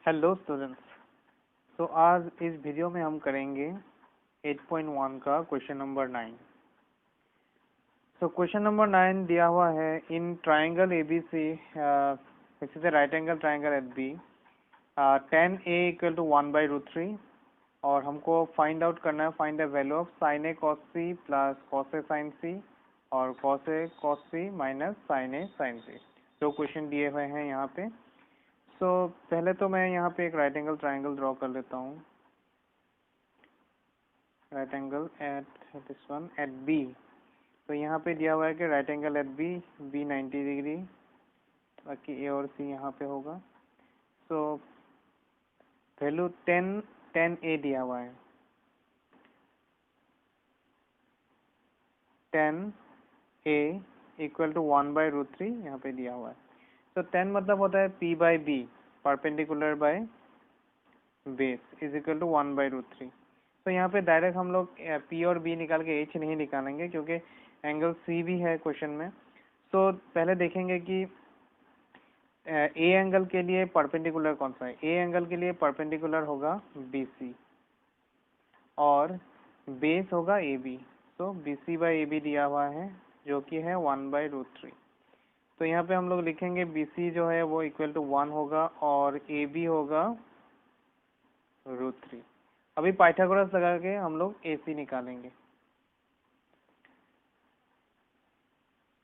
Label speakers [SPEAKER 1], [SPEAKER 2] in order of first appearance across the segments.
[SPEAKER 1] Hello students. तो आज इस वीडियो में हम करेंगे 8.1 का क्वेश्चन नंबर 9। तो क्वेश्चन नंबर 9 दिया हुआ है in triangle ABC this is right angle triangle at B, tan a equal to 1/√3 और हमको फाइंड आउट करना है, find the value of sin a cos c plus cos a sin c और cos a cos c minus sin a sin c। दो question दिए हुए हैं यहाँ पे। तो पहले तो मैं यहाँ पे एक राइट एंगल ट्राइंगल ड्रॉ कर लेता हूँ। Right angle at this one at B. तो यहाँ पे दिया हुआ है कि right angle at B, B 90 degree, बाकी ए और सी यहाँ पे होगा। सो वैल्यू 10 ए दिया हुआ है, 10 ए इक्वल टू 1/√3 यहाँ पे दिया हुआ है। तो 10 मतलब होता है P by B, perpendicular by base is equal to 1/√3। तो यहाँ पे डायरेक्ट हम लोग P और B निकाल के H नहीं निकालेंगे क्योंकि एंगल C भी है क्वेश्चन में। तो पहले देखेंगे कि ए एंगल के लिए परपेंडिकुलर कौन सा है। ए एंगल के लिए परपेंडिकुलर होगा BC और बेस होगा AB। तो BC बाई AB दिया हुआ है जो कि है 1/√3। तो यहाँ पे हम लोग लिखेंगे BC जो है वो इक्वल टू 1 होगा और AB होगा √3। अभी पाइथागोरस लगा के हम लोग AC निकालेंगे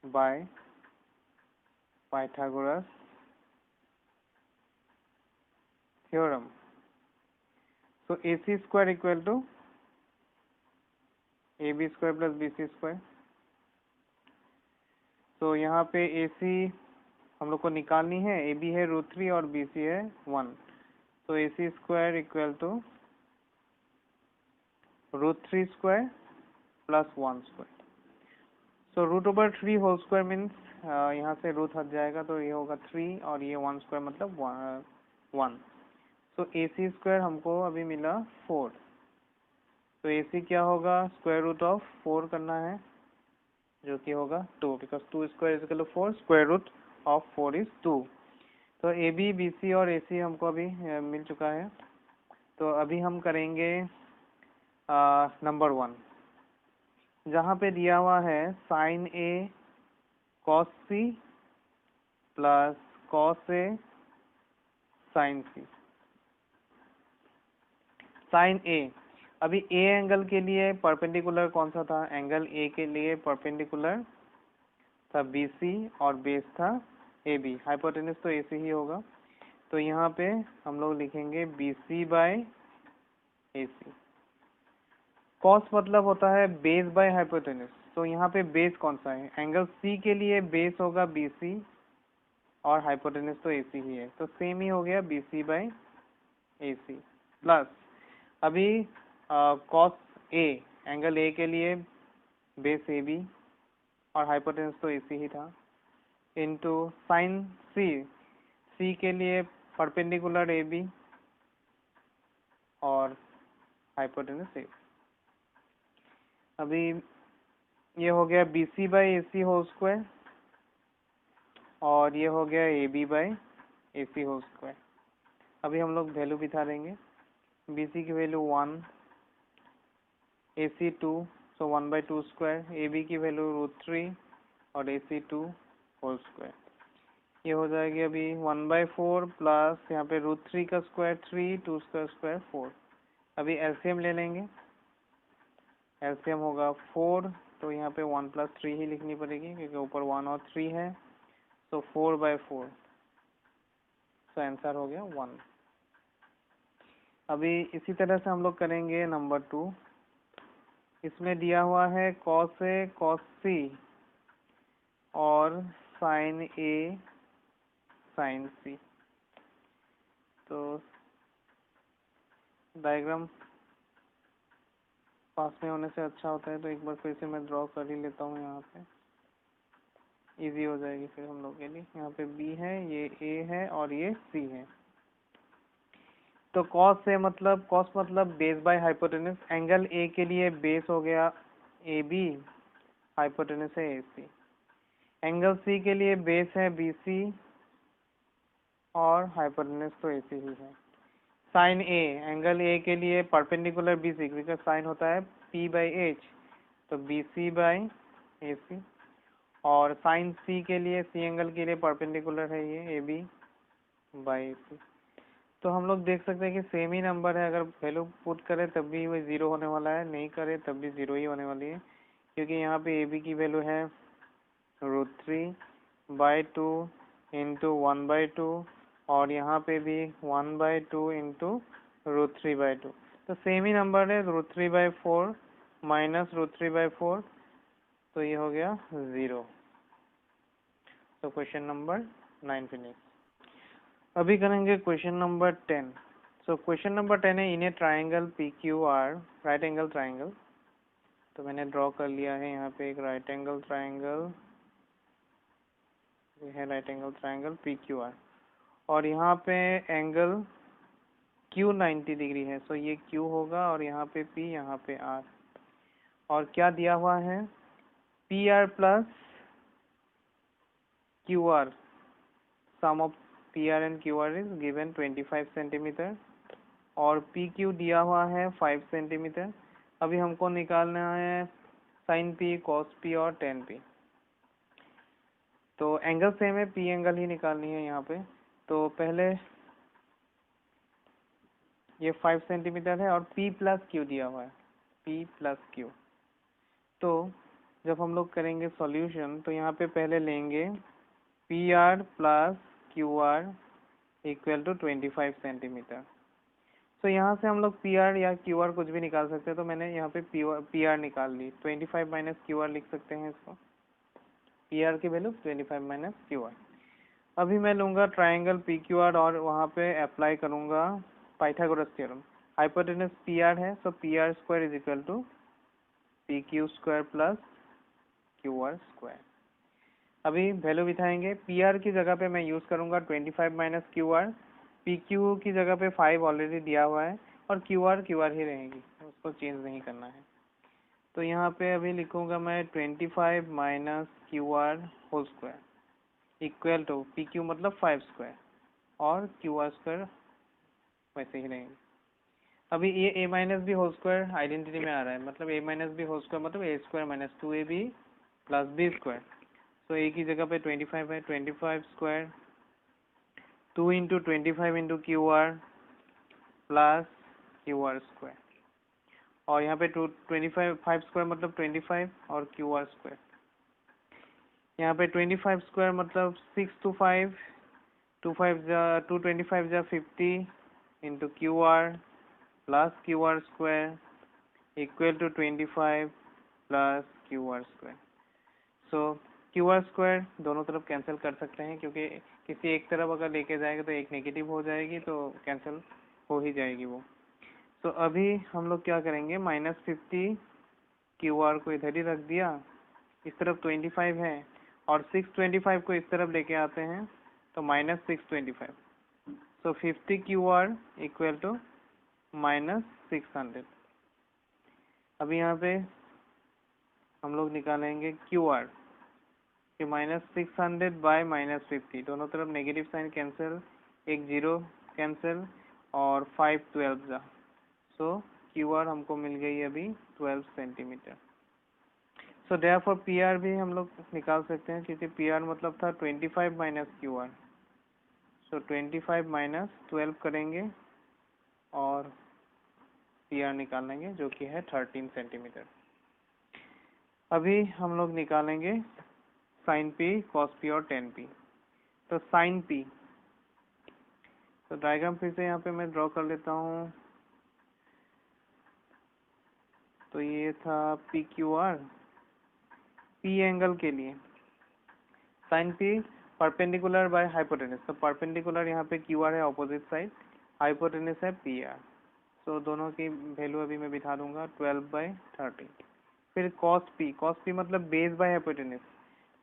[SPEAKER 1] बाय पाइथागोरस थ्योरम। तो AC square equal to AB square plus BC square. तो यहाँ पे AC हम लोग को निकालनी है, AB है √3 और BC है 1। तो AC square equal to √3 square plus 1 square. So √/3 whole square means यहाँ से रूट हट जाएगा तो ये होगा 3 और ये 1 स्क्वायर मतलब 1। तो AC स्क्वायर हमको अभी मिला 4। तो AC क्या होगा, स्क्वायर रूट ऑफ 4 करना है जो कि होगा 2, because 2 square is equal to 4, square root of 4 is 2। तो AB BC और AC हमको अभी मिल चुका है। तो अभी हम करेंगे नंबर 1, जहाँ पे दिया हुआ है sin A cos C plus cos A sin C। sin A, अभी A एंगल के लिए परपेंडिकुलर कौन सा था, एंगल A के लिए परपेंडिकुलर था BC और बेस था AB। हाइपोटेनस तो AC ही होगा। तो यहाँ पे हम लोग लिखेंगे BC बाय AC। cos मतलब होता है बेस बाय हाइपोटेनस। तो यहाँ पे बेस कौन सा है, एंगल C के लिए बेस होगा BC और हाइपोटेनस तो AC ही है, तो सेम ही हो गया BC बाय AC प्लस अभी cos A, एंगल A के लिए बेस AB और हाइपोटेनस तो AC ही था, इनटू sin C, C के लिए परपेंडिकुलर AB और हाइपोटेनस AC। अभी ये हो गया BC by AC whole square और ये हो गया AB by AC whole square. अभी हम लोग वैल्यू बिठा देंगे, BC की value 1, AC 2, so 1/2 square, AB की वैल्यू √3 और AC 2 होल स्क्वायर। ये हो जाएगी अभी 1/4 प्लस यहाँ पे √3 का स्क्वायर 3, 2 का स्क्वायर 4। अभी एलसीएम ले लेंगे, एलसीएम होगा 4, तो यहाँ पे 1 + 3 ही लिखनी पड़ेगी क्योंकि ऊपर 1 और 3 है। तो 4/4, तो आंसर हो गया 1। अभी इसी तरह से हम लोग करेंगे नंबर 2। इसमें दिया हुआ है cos A cos C और sin A sin C। तो डायग्राम पास में होने से अच्छा होता है, तो एक बार फिर से मैं ड्रॉ कर ही लेता हूँ, यहाँ पे इजी हो जाएगी फिर हम लोग के लिए। यहाँ पे B है, ये A है और ये C है। तो cos A मतलब, cos मतलब base by hypotenuse, angle A के लिए बेस हो गया AB, हाइपोटेनस है AC। एंगल C के लिए बेस है BC और हाइपोटेनस तो AC ही है। साइन ए, एंगल ए के लिए perpendicular B C, because sine होता है पी बाई एच, तो B C by A C. और साइन सी के लिए, सी एंगल के लिए परपेंडिकुलर है ये ए बी बाई ए सी। तो हम लोग देख सकते हैं कि सेम ही नंबर है, अगर वैल्यू पुट करें तब भी वो जीरो होने वाला है, नहीं करें तब भी जीरो ही होने वाली है, क्योंकि यहाँ पे ए बी की वैल्यू है √3/2 इंटू 1/2, और यहाँ पे भी 1/2 इंटू √3/2। तो सेम ही नंबर है, √3/4 माइनस √3/4, तो ये हो गया 0। तो क्वेश्चन नंबर 9 फिनिश। अभी करेंगे question number 10। So question number 10 है, in a triangle P Q R, right angle triangle. तो मैंने ड्रॉ कर लिया है यहाँ पे एक राइट एंगल ट्राइंगल, ये है right angle triangle P Q R, और यहाँ पे एंगल क्यू 90 डिग्री है। सो ये क्यू होगा, और यहाँ पे पी, यहाँ पे आर, और क्या दिया हुआ है, P R plus Q R, sum of P R and Q R is given 25 centimetre, और पी क्यू दिया हुआ है 5 सेंटीमीटर। अभी हमको निकालना है साइन पी, कॉस पी और टेन पी। तो एंगल सेम है, पी एंगल ही निकालनी है यहाँ पे। तो पहले ये 5 सेंटीमीटर है, और पी प्लस क्यू दिया हुआ है, पी प्लस क्यू। तो जब हम लोग करेंगे सॉल्यूशन, तो यहाँ पे पहले लेंगे P R plus Q R equal to 25 centimetre. तो यहाँ से हम लोग पी आर या क्यू आर कुछ भी निकाल सकते हैं, तो मैंने यहाँ पे पी आर निकाल ली, 25 माइनस क्यू आर लिख सकते हैं इसको, पी आर की वैल्यू 25 माइनस क्यू आर। अभी मैं लूंगा ट्राइंगल पी क्यू आर, और वहाँ पे अप्लाई करूंगा Pythagoras theorem. Hypotenuse P R है, so P R square is equal to P Q square plus Q R square. अभी वैल्यू बिठाएंगे, पी आर की जगह पे मैं यूज करूंगा 25 minus Q R, P Q की जगह पे 5 ऑलरेडी दिया हुआ है, और क्यू आर ही रहेगी, उसको चेंज नहीं करना है। तो यहाँ पे अभी लिखूंगा मैं 25 minus Q R whole square equal to P Q मतलब 5 स्क्वायर, और क्यू आर स्क्वायर वैसे ही रहेंगे। अभी ये a minus b whole square identity में आ रहा है, मतलब a minus b whole square मतलब a square minus 2ab plus b square. तो ए की जगह पे 25 है, 25 square 2 into 25 into Q R plus Q R square, और यहाँ पे 5 स्क्वायर मतलब 25 और क्यू आर स्क्वायर। यहाँ पे 25 स्क्वायर मतलब 6 to 5, 225 जा 50 into Q R plus Q R square equal to 25 plus Q R square. So Q R square दोनों तरफ कैंसिल कर सकते हैं, क्योंकि किसी एक तरफ अगर लेके जाएगा तो एक नेगेटिव हो जाएगी, तो कैंसिल हो ही जाएगी वो। तो अभी हम लोग क्या करेंगे, -50 क्यू आर को इधर ही रख दिया, इस तरफ 25 है, और 625 को इस तरफ लेके आते हैं, तो -625। सो 50 क्यू आर इक्वल टू -600। अभी यहाँ पे हम लोग निकालेंगे क्यू आर कि -600 बाय -50, दोनों तरफ नेगेटिव साइन कैंसिल, एक जीरो कैंसिल, और 5 12 जा। सो क्यू आर हमको मिल गई अभी 12 centimetre. So therefore P R भी हम लोग निकाल सकते हैं, क्योंकि पी आर मतलब था 25 minus Q are. So 25 minus 12 करेंगे, और पी आर निकाल लेंगे, जो कि है 13 सेंटीमीटर। अभी हम लोग निकालेंगे साइन पी, कॉस पी और टेन पी। तो साइन पी, तो डायग्राम फिर से यहाँ पे मैं ड्रॉ कर लेता हूँ। तो ये था P Q R, P angle के लिए sine P perpendicular by hypotenuse. तो परपेंडिकुलर यहाँ पे क्यू आर है ऑपोजिट साइड, हाइपोटेनस है पी आर। तो दोनों की वैल्यू अभी मैं बिठा दूंगा 12/30। फिर कॉस पी मतलब बेस बाय हाइपोटेनस।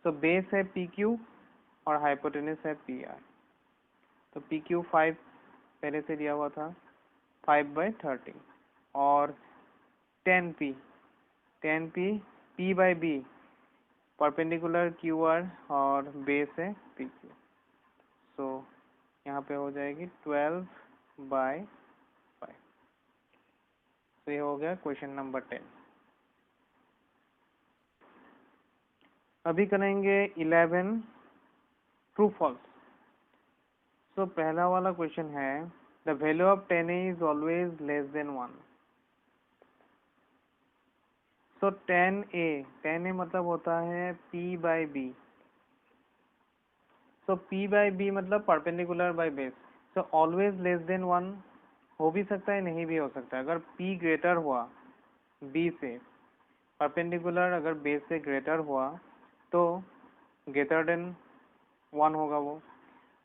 [SPEAKER 1] तो बेस है पी क्यू और हाइपोटेनस है पी आर। तो पी क्यू 5 पहले से दिया हुआ था, 5/30, और 10p, P by B perpendicular Q R और बेस है पी क्यू। सो यहाँ पे हो जाएगी 12/30। तो ये हो गया क्वेश्चन नंबर 10। अभी करेंगे 11 ट्रू फॉल्स। तो पहला वाला क्वेश्चन है the value of 10a is always less than 1। So 10a मतलब होता है p by b. So p by b मतलब perpendicular by base. So always less than 1 हो भी सकता है, नहीं भी हो सकता है। अगर p ग्रेटर हुआ b से, परपेंडिकुलर अगर बेस से ग्रेटर हुआ तो ग्रेटर देन 1 होगा वो।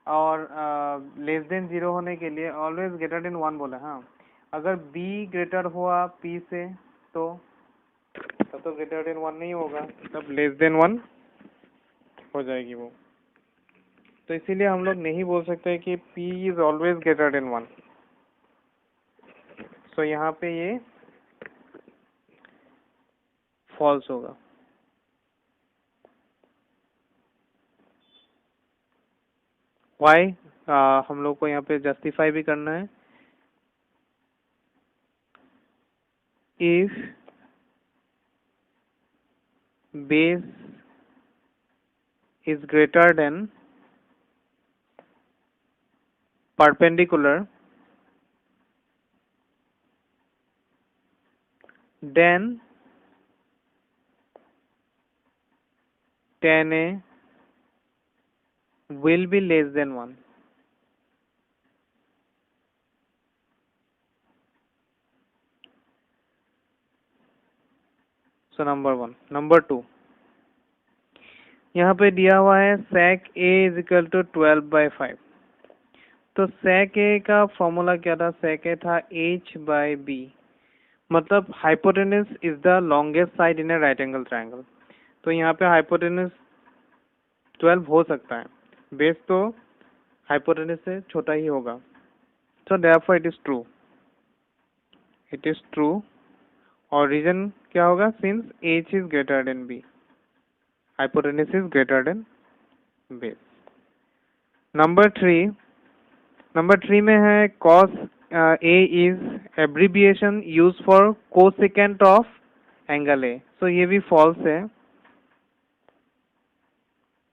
[SPEAKER 1] और लेस देन 0 होने के लिए ऑलवेज ग्रेटर देन 1 बोला। हाँ, अगर b ग्रेटर हुआ p से तो तब तो ग्रेटर देन 1 नहीं होगा, तब लेस देन 1 हो जाएगी वो। तो इसीलिए हम लोग नहीं बोल सकते कि p is always greater than 1। सो यहाँ पे ये फॉल्स होगा। वाई हम लोग को यहाँ पे जस्टिफाई भी करना है। If base is greater than perpendicular, then 10a will be less than 1. So number 1. Number 2, यहाँ पे दिया हुआ है sec a is equal to 12/5। तो sec a का फॉर्मूला क्या था? sec a था h by b, मतलब hypotenuse is the longest side in a right angle triangle। तो यहाँ पे hypotenuse 12 हो सकता है, बेस तो hypotenuse से छोटा ही होगा। So therefore it is true, it is true। और रीजन क्या होगा? Since h is greater than b, hypotenuse is greater than base। Number 3 में है cos a is abbreviation used for cosecant of angle a। सो ये भी false है।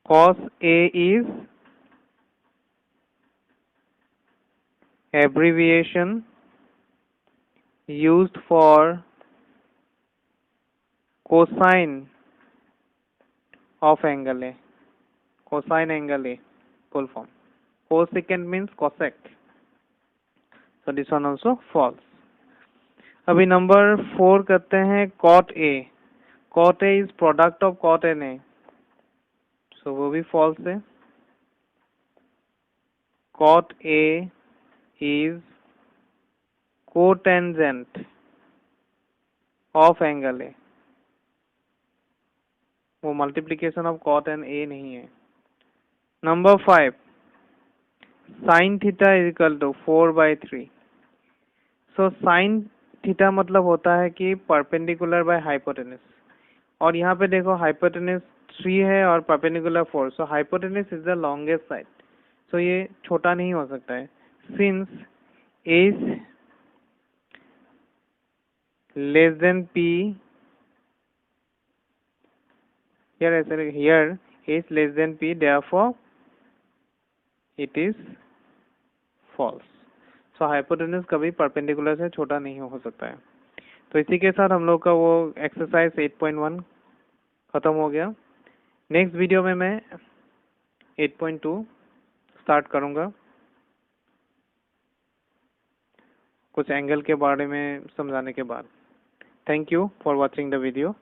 [SPEAKER 1] cos a is abbreviation used for cosine of angle a, cosine angle a full form। cosecant means cosec, so this one also false। अभी number 4 करते हैं cot a। cot a is product of cot and a, so वो भी false है। cot a is cotangent of angle a, वो multiplication of cot and a नहीं है। Number 5 sin theta is equal to 4/3। So sin theta मतलब होता है कि परपेंडिकुलर बाय हाइपोटेनस, और यहाँ पे देखो हाइपोटेनस 3 है और perpendicular 4। So hypotenuse is the longest side, so ये छोटा नहीं हो सकता है। Since h less than p, here h less than p, therefore it is false। So hypotenuse कभी परपेंडिकुलर से छोटा नहीं हो सकता है। तो इसी के साथ हम लोग का वो एक्सरसाइज 8.1 खत्म हो गया। नेक्स्ट वीडियो में मैं 8.2 स्टार्ट करूँगा, कुछ एंगल के बारे में समझाने के बाद। Thank you for watching the video.